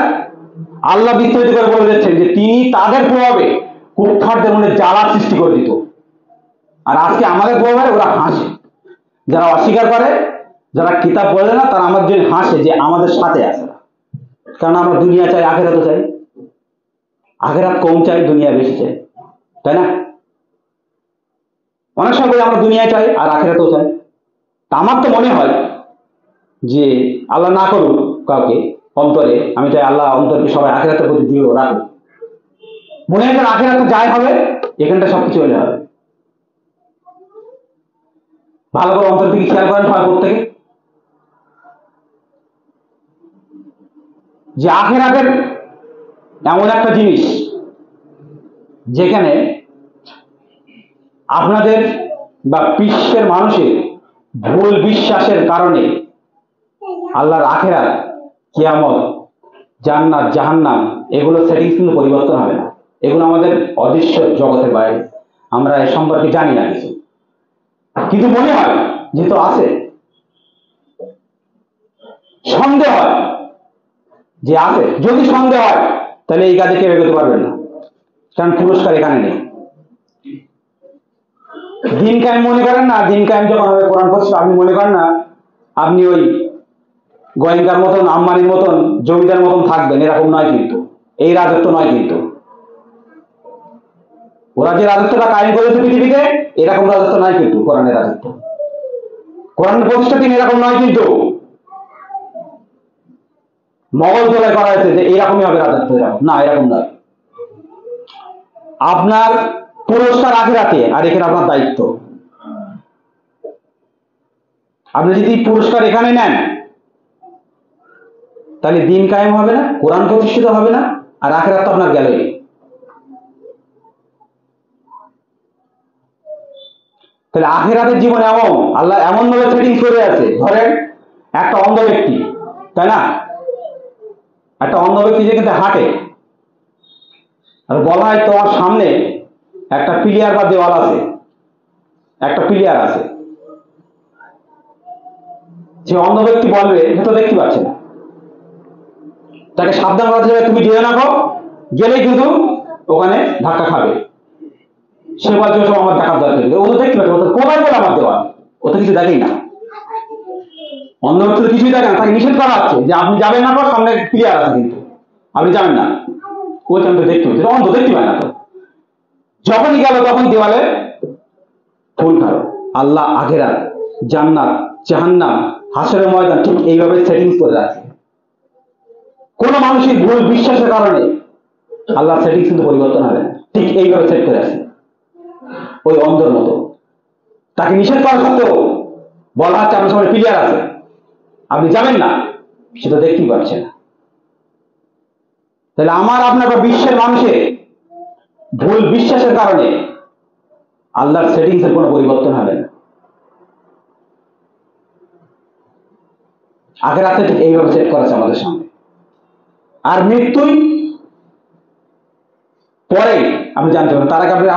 আল্লাহ বিস্তারিত করে বলে যাচ্ছেন যে তিনি তাদের প্রভাবে কুফফারদের মধ্যে জ্বালা সৃষ্টি করে দিত, আর আজকে আমাদের প্রভাবে ওরা হাসে। যারা অস্বীকার করে, যারা কিতাব বলে না, তারা আমাদের জন্য হাসে যে আমাদের সাথে আছে। কারণ আমরা দুনিয়া চাই, আখেরাতও চাই। আখেরাত কম চাই, দুনিয়া বেশি চাই, তাই না? অনেক সময় আমরা দুনিয়া চাই আর আখেরাতও চাই। তা আমার তো মনে হয় যে আল্লাহ না করুক কাউকে অন্তরে, আমি চাই আল্লাহ অন্তরকে সবাই আখেরাতের প্রতি দৃঢ় রাখুক। মনে হয় আখেরাতে যাই হবে, এখানটা সবকিছু হলে হবে। ভালো করে অন্তর দিকে খেয়াল করেন সবাই প্রত্যেকে। যে আখিরাতের এমন একটা জিনিস যেখানে আপনাদের বা বিশ্বের মানুষের ভুল বিশ্বাসের কারণে আল্লাহর আখিরাত, কিয়ামত, জান্নাত, জাহান্নাম এগুলো সেটিংস কিন্তু পরিবর্তন হবে না। এগুলো আমাদের অদৃশ্য জগতের বাইরে, আমরা এ সম্পর্কে জানি না কিছু, কিন্তু মনে হয় যেহেতু আছে, সন্দেহ হয় যে আছে। যদি সন্দেহ হয় তাহলে এই কাজে কেউ এগোতে পারবেন না, কারণ পুরস্কার এখানে নেই। দিন কায়েম মনে করেন না, দিন কায়েম যখন হবে কোরআন পড়ছে, আপনি মনে করেন না আপনি ওই গোয়েঙ্কার মতন, আম্বানির মতন, জমিদার মতন থাকবেন, এরকম নয় কিন্তু। এই রাজত্ব নয় কিন্তু। ওরা যে রাজত্বটা কায়েম করেছে পৃথিবীতে, এরকম রাজত্ব নয় কিন্তু কোরআনের রাজত্ব। কোরআনের প্রতিষ্ঠা দিন এরকম নয় কিন্তু। মগজ দোলায় করা হয়েছে যে এরকমই হবে রাজত্ব, এরকম না, এরকম নয়। আপনার পুরস্কার আখিরাতে, আর এখানে আপনার দায়িত্ব। আপনি যদি পুরস্কার এখানে নেন তাহলে দিন কায়েম হবে না, কোরআন প্রতিষ্ঠিত হবে না, আর আখিরাত তো আপনার গেলই। তাহলে আখিরাতের জীবন এমন আল্লাহ এমন ভাবে সেটিং করে আছে। ধরেন একটা অন্ধ ব্যক্তি, তাই না, একটা অন্ধ ব্যক্তি যে কিন্তু হাঁটে, আর বলা হয় তোমার সামনে একটা পিলিয়ার বা দেওয়াল আছে, একটা পিলিয়ার আছে। যে অন্ধ ব্যক্তি বলবে সে তো দেখতে পাচ্ছে না, তাকে সাবধান করা যাবে তুমি যেও না, গেলেই কিন্তু ওখানে ধাক্কা খাবে। সে বলছে সব আমার দেখার দরকার, ও তো দেখতে পাচ্ছে, ও তো কোথায় বলে আমার দেওয়া, ও তো কিছু দেখেই না। অন্ধ ব্যক্তি তো কিছুই দেখে না, তাকে নিষেধ করা হচ্ছে যে আপনি যাবেন না, সামনে ক্লিয়ার আছে কিন্তু আপনি যাবেন না। ও তো দেখতে পাচ্ছে, অন্ধ দেখতে পায় না। তো যখনই গেল তখন দেওয়ালে ফুল খালো। আল্লাহ আখিরাত, জান্নাত, জাহান্নাম, হাসরের ময়দান ঠিক এইভাবে সেটিংস করে রাখে। কোন মানুষের ভুল বিশ্বাসের কারণে আল্লাহ সেটিংস কিন্তু পরিবর্তন হবে না, ঠিক এইভাবে সেট করে আছে। ওই অন্ধর মতো তাকে নিষেধ করা সত্ত্বেও বলা হচ্ছে আপনার সামনে ক্লিয়ার আছে, আপনি যাবেন না, সেটা দেখতেই পাচ্ছে না। তাহলে আমার আপনার বা বিশ্বের মানুষের ভুল বিশ্বাসের কারণে আল্লাহর সেটিংস এর কোনো পরিবর্তন হবে না। আখিরাতে ঠিক এইভাবে সেট করা আছে আমাদের সামনে। আর মৃত্যুই পরে আপনি জানতে পারবেন, তার আগে আপনি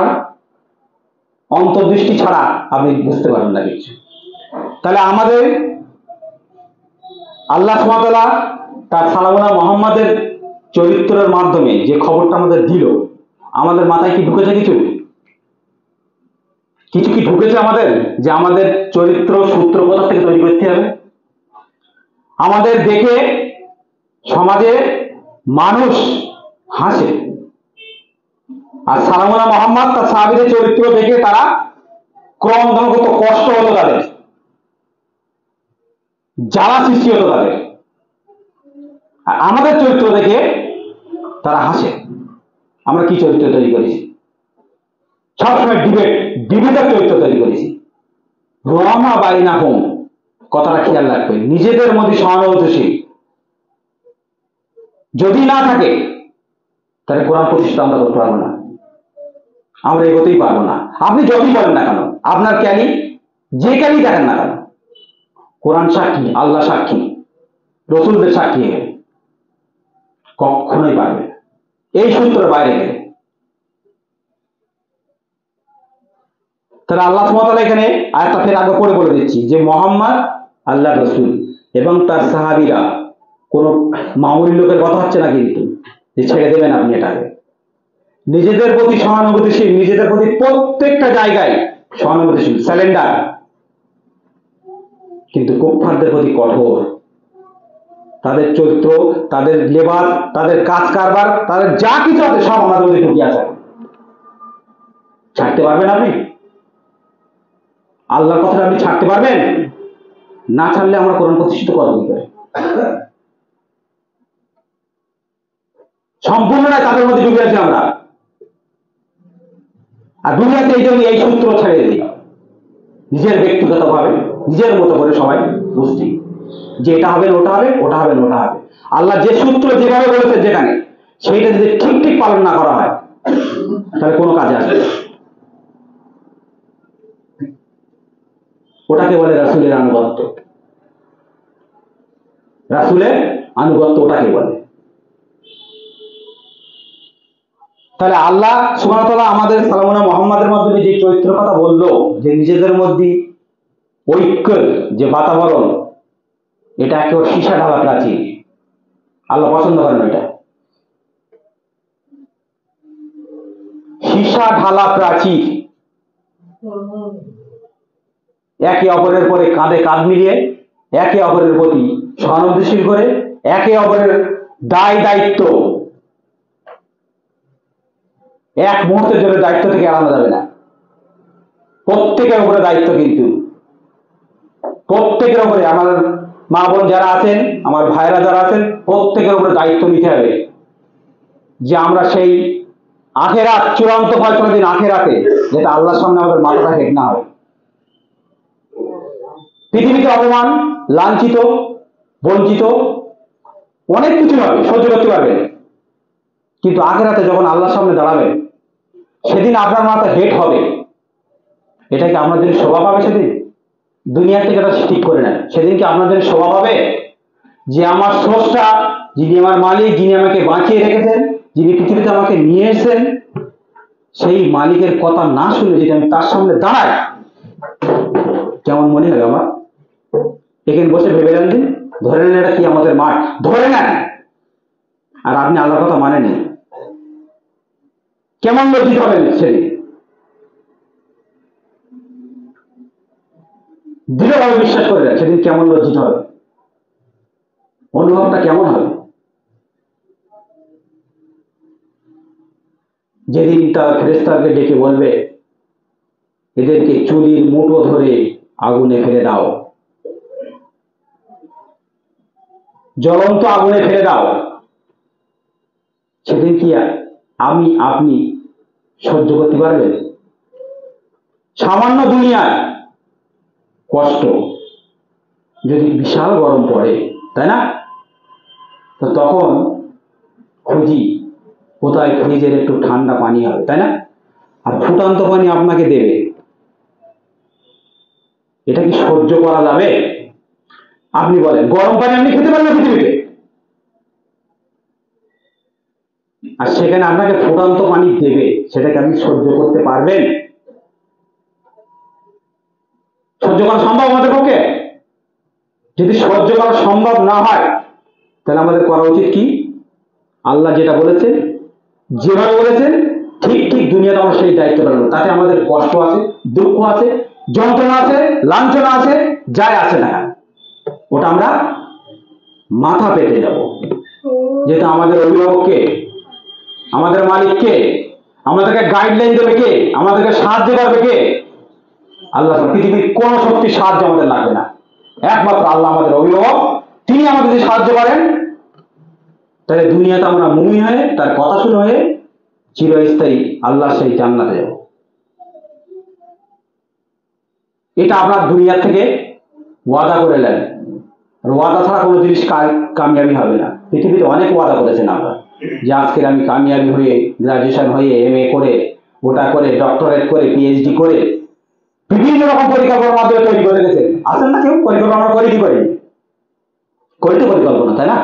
অন্তর্দৃষ্টি ছাড়া আপনি বুঝতে পারবেন না কিছু। তাহলে আমাদের আল্লাহ সুবহানাহু ওয়া তাআলা তার সালামুনা মুহাম্মাদের চরিত্রের মাধ্যমে যে খবরটা আমাদের দিল, আমাদের মাথায় কি ঢুকেছে? কিছু কিছু কি ঢুকেছে আমাদের, যে আমাদের চরিত্র সূত্র কোথা থেকে তৈরি করতে হবে? আমাদের দেখে সমাজে মানুষ হাসে, আর সালামুনা মুহাম্মদ তার সাহাবীদের চরিত্র দেখে তারা ক্রমগত কষ্ট হলো, তাদের জ্বালা সৃষ্টি হতো তাদের। আর আমাদের চরিত্র দেখে তারা হাসে। আমরা কি চরিত্র তৈরি করেছি? সবসময় ডিবেটের চরিত্র তৈরি করেছি। রমা বাইনা হোম, কথাটা খেয়াল রাখবেন। নিজেদের মধ্যে সহানুভূতিশীল যদি না থাকে তাহলে কোরআন প্রতিষ্ঠা আমরা করতে পারবো না, আমরা এগোতেই পারবো না। আপনি যতই বলেন না কেন, আপনার জ্ঞানী যে জ্ঞানী দেখেন না কেন, কোরআন সাক্ষী, আল্লাহ সাক্ষী, রসুলদের সাক্ষী, কখনোই পারবে এই সূত্রের বাইরে গেলে। তাহলে আল্লাহ সুবহানাহু ওয়া তাআলা এখানে আয়াতটা ফের আগে করে বলে দিচ্ছি যে মুহাম্মদ আল্লাহ রসুল এবং তার সাহাবীরা কোন মামুলি লোকের কথা হচ্ছে না কিন্তু, যে ছেড়ে দেবেন আপনি এটাকে। নিজেদের প্রতি সহানুভূতিশীল, নিজেদের প্রতি প্রত্যেকটা জায়গায় সহানুভূতিশীল, স্যালেন্ডার, কিন্তু কুফফারদের প্রতি কঠোর। তাদের চরিত্র, তাদের লেবাস, তাদের কাজ কারবার, তাদের যা কিছু আছে সব আমাদের মধ্যে ঢুকিয়ে আছে। ছাড়তে পারবেন আপনি? আল্লাহর কথা আপনি ছাড়তে পারবেন? না ছাড়লে আমরা কোরআন প্রতিষ্ঠিত করবো কি করে? সম্পূর্ণটাই তাদের মধ্যে ঢুকে আছি আমরা। আর দুনিয়াতে এই জন্য এই সূত্র ছেড়ে দিই, নিজের ব্যক্তিগত ভাবে নিজের মতো করে সবাই বুঝছি যে এটা হবে ওটা হবে, ওটা হবে ওটা হবে। আল্লাহ যে সূত্র যেভাবে বলেছে যেখানে, সেইটা যদি ঠিক ঠিক পালন না করা হয় তাহলে কোনো কাজে আসবে না। ওটাকে বলে রাসূলের আনুগত্য। রাসূলের আনুগত্য ওটাকে বলে। তাহলে আল্লাহ সুবহানাহু ওয়া তাআলা আমাদের সালামুনা মুহাম্মাদের মাধ্যমে যে চরিত্র কথা বললো, যে নিজেদের মধ্যে ঐক্যের যে বাতাবরণ, এটা একেবারে সীসা ঢালা প্রাচীর। আল্লাহ পছন্দ করেন এটা। সীসা ঢালা প্রাচীর, একে অপরের পরে কাঁধে কাঁধ মিলিয়ে, একে অপরের প্রতি সহানুভূতিশীল করে, একে অপরের দায় দায়িত্ব এক মুহূর্তের জন্য দায়িত্ব থেকে এড়ানো যাবে না। প্রত্যেকের উপরে দায়িত্ব, কিন্তু প্রত্যেকের উপরে, আমার মা বোন যারা আছেন, আমার ভাইরা যারা আছেন, প্রত্যেকের উপরে দায়িত্ব নিতে হবে যে আমরা সেই আখেরাত, চূড়ান্ত ফয়সালার দিন আখেরাতে, যেটা আল্লাহর সামনে আমাদের মাথাটা হেট না হয়। পৃথিবীতে অপমান, লাঞ্ছিত, বঞ্চিত অনেক কিছু হবে, সহ্য করতে পারবেন, কিন্তু আখেরাতে যখন আল্লাহর সামনে দাঁড়াবেন, সেদিন আপনার মাথা হেট হবে। এটা কি আপনার জন্য শোভা পাবে? সেদিন দুনিয়ার থেকে এটা ঠিক করে নেন। সেদিন কি আপনার জন্য শোভা পাবে যে আমার স্রষ্টা, যিনি আমার মালিক, যিনি আমাকে বাঁচিয়ে রেখেছেন, যিনি পৃথিবীতে আমাকে নিয়ে এসেছেন, সেই মালিকের কথা না শুনে যদি আমি তার সামনে দাঁড়াই, কেমন মনে হবে আমার? এখানে বসে ভেবে নেন দিন, ধরে নেন এটা কি আমাদের মাঠ, ধরে নেন, আর আপনি আল্লাহর কথা মানেন, কেমন লজ্জিত হবেন সেদিন? দৃঢ়ভাবে বিশ্বাস করে দেন, সেদিন কেমন লজ্জিত হবে, অনুভবটা কেমন হবে? যেদিন তার ফেরেশতাকে ডেকে বলবে, এদেরকে চুলির মুঠো ধরে আগুনে ফেলে দাও, জ্বলন্ত আগুনে ফেলে দাও। সেদিন কি আমি আপনি সহ্য করতে পারবেন? সামান্য দুনিয়ার কষ্ট যদি বিশাল গরম পড়ে, তাই না? তো তখন খুঁজি কোথায় ফ্রিজের একটু ঠান্ডা পানি হবে, তাই না? আর ফুটান্ত পানি আপনাকে দেবে, এটা কি সহ্য করা যাবে? আপনি বলেন, গরম পানি আপনি খেতে পারেন না পৃথিবীতে, আর সেখানে আপনাকে ফুটান্ত পানি দেবে, সেটাকে আপনি সহ্য করতে পারবেন? সহ্য করা সম্ভব আমাদের পক্ষে? যদি সহ্য করা সম্ভব না হয়, তাহলে আমাদের করা উচিত কি? আল্লাহ যেটা বলেছেন, যেভাবে বলেছেন, ঠিক ঠিক দুনিয়াতে আমরা সেই দায়িত্ব পালন। তাতে আমাদের কষ্ট আছে, দুঃখ আছে, যন্ত্রণা আছে, লাঞ্ছনা আছে, যাই আছে না, ওটা আমরা মাথা পেতে যাব। যেহেতু আমাদের অভিভাবককে, আমাদের মালিককে, আমাদেরকে গাইডলাইন দেবে কে, আমাদেরকে সাহায্য করবে কে? আল্লাহ। পৃথিবীর কোন শক্তির সাহায্য আমাদের লাগবে না, একমাত্র আল্লাহ আমাদের অভিভাবক। তিনি আমাদের যদি সাহায্য করেন, তাহলে দুনিয়াতে আমরা মুমিন হয়ে, তার কথা শুনে হয়ে চিরস্থায়ী আল্লাহ সেই জান্নাতে যাব। এটা আপনার দুনিয়া থেকে ওয়াদা করে নেন। আর ওয়াদা ছাড়া কোনো জিনিস কামিয়াবি হবে না। পৃথিবীতে অনেক ওয়াদা করেছেন আমরা, যে আজকের আমি কামিয়াবি হয়ে, গ্রাজুয়েশন হয়ে, MA করে, ওটা করে, ডক্টরেট করে, PhD করে, বিভিন্ন রকম পরিকল্পনার মাধ্যমে তৈরি করে গেছেন। আসেন না কেউ পরিকল্পনা করে, কি করেনি? করে তো পরিকল্পনা, তাই না?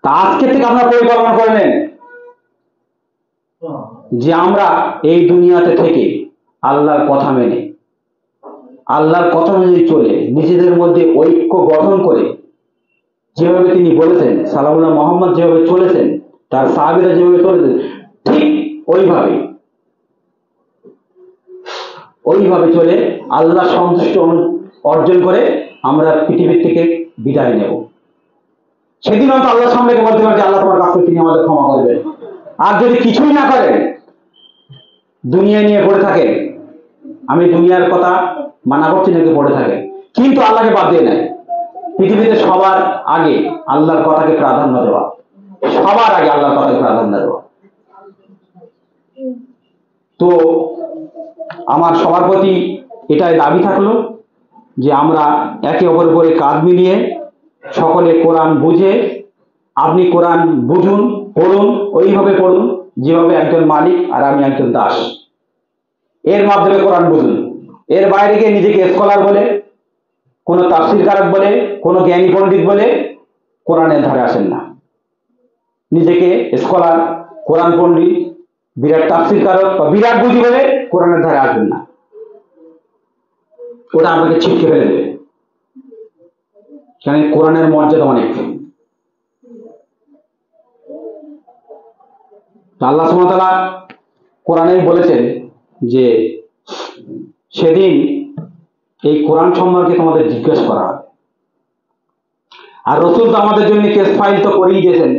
তা আজকে থেকে আমরা পরিকল্পনা করে নেন যে আমরা এই দুনিয়াতে থেকে আল্লাহর কথা মেনে, আল্লাহর কথা অনুযায়ী চলে, নিজেদের মধ্যে ঐক্য গঠন করে, যেভাবে তিনি বলেছেন, সালামুল্লাহ মুহাম্মদ যেভাবে চলেছেন, তার সাহাবীরা যেভাবে চলেছেন, ঠিক ওইভাবে চলে আল্লাহ সন্তুষ্ট অর্জন করে আমরা পৃথিবীর থেকে বিদায় নেব। সেদিন হয়তো আল্লাহর সামনে বলতে পারে, আল্লাহ তোমার কাছে, তিনি আমাদের ক্ষমা করবেন। আর যদি কিছুই না করেন, দুনিয়া নিয়ে পড়ে থাকে, আমি দুনিয়ার কথা মানা করছি নাকি, পড়ে থাকে, কিন্তু আল্লাহকে বাদ দিয়ে নেয়। পৃথিবীতে সবার আগে আল্লাহর কথাকে প্রাধান্য দেওয়া, সবার আগে আল্লাহর কথাকে প্রাধান্য দেওয়া। তো আমার সবার প্রতি এটাই দাবি থাকলো যে আমরা একে অপরের উপরে কাঁধ মিলিয়ে, সকলে কোরআন বুঝে আপনি কোরআন বুঝুন, পড়ুন, ওইভাবে পড়ুন যেভাবে একজন মালিক আর আমি একজন দাস। এর মাধ্যমে কোরআন বুঝুন। এর বাইরে গিয়ে নিজেকে স্কলার বলে, কোনো তাফসীরকারক বলে, কোনো জ্ঞানী পণ্ডিত বলে কোরআনের ধারে আসেন না। নিজেকে স্কলার, কোরআন পণ্ডিত, বিরাট তাফসীরকারক বা বিরাট বুঝি বলে কোরআনের ধারে আসবেন না। ওটা আপনাকে ছিটকে ফেলে দেবে। কারণ কোরআনের মর্যাদা অনেক। আল্লাহ সুবহানাহু ওয়া তাআলা কোরআনে বলেছেন যে সেদিন এই কোরআন সম্পর্কে তোমাদের জিজ্ঞেস করা হবে। আর রাসূল তো আমাদের জন্য কেস ফাইল তো করেই দিয়েছেন।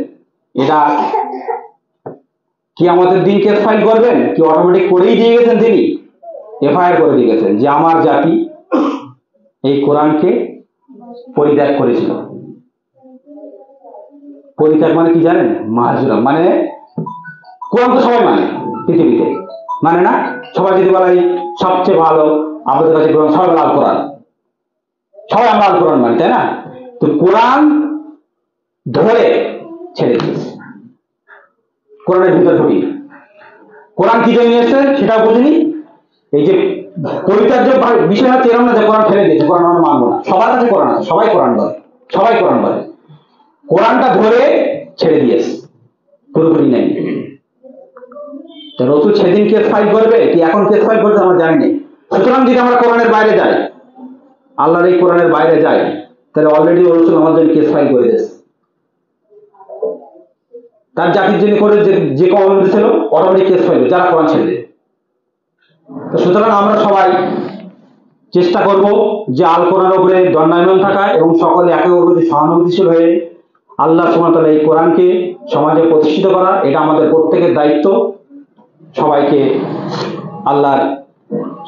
এটা কি আমাদের দিন কেস ফাইল করবেন, কি অটোমেটিক করেই দিয়ে গেছেন? তিনি এফআইআর করে দিয়ে গেছেন যে আমার জাতি এই কোরআনকে পরিত্যাগ করেছিল। পরিত্যাগ মানে কি জানেন? মাহজুরা মানে কোরআন তো সবাই মানে, পৃথিবীতে মানে না। সবাই যদি বলে সবচেয়ে ভালো আমাদের কাছে কোরআন, সবাই আল কোরআন, সবাই আমরা আল কোরআন মানি, তাই না? তো কোরআন ধরে ছেড়ে দিয়েছে, কোরআনের ভিতর ঢুকি। কোরআন কি জন্য এসেছে সেটাও বুঝিনি। এই যে পরিত্যাজ্য বিষয় হচ্ছে এরকম না যে কোরআন ফেলে দিয়েছে, কোরআন আমরা মানবো না। সবার কাছে কোরআন আছে, সবাই কোরআন বলে, সবাই কোরআন বলে। কোরআনটা ধরে ছেড়ে দিয়েছে, পুরোপুরি নেই। রাসূল সেদিন কেস ফাইল করবে কি এখন কেস ফাইল করতে আমরা জানি না। সুতরাং যদি আমরা কোরআনের বাইরে যাই, আল্লাহর এই কোরআনের বাইরে যাই, তাহলে অলরেডি রাসূল আমাদের কেস ফাইল করে দিয়েছে। তার জাতির জন্য করে যে কমেন্ট ছিল অটোমেটিক কেস ফাইল যারা কোরআন ছেড়ে দেয়। তো সুতরাং আমরা সবাই চেষ্টা করব যে আল কোরআনের উপরে দণ্ডায়মান থাকা এবং সকলে একে অপরের প্রতি সহানুভূতিশীল হয়ে আল্লাহ সুবহানাহু ওয়া তাআলা এই কোরআনকে সমাজে প্রতিষ্ঠিত করা, এটা আমাদের প্রত্যেকের দায়িত্ব। সবাইকে আল্লাহর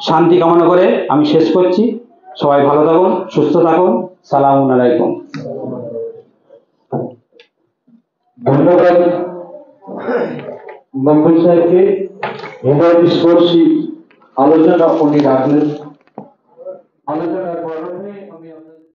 শান্তি কামনা করে আমি শেষ করছি। সবাই ভালো থাকুন, সুস্থ থাকুন। সালামু আলাইকুম। ধন্যবাদ মকবুল সাহেবকে। হৃদয়স্পর্শী আলোচনা উনি রাখলেন। আলোচনার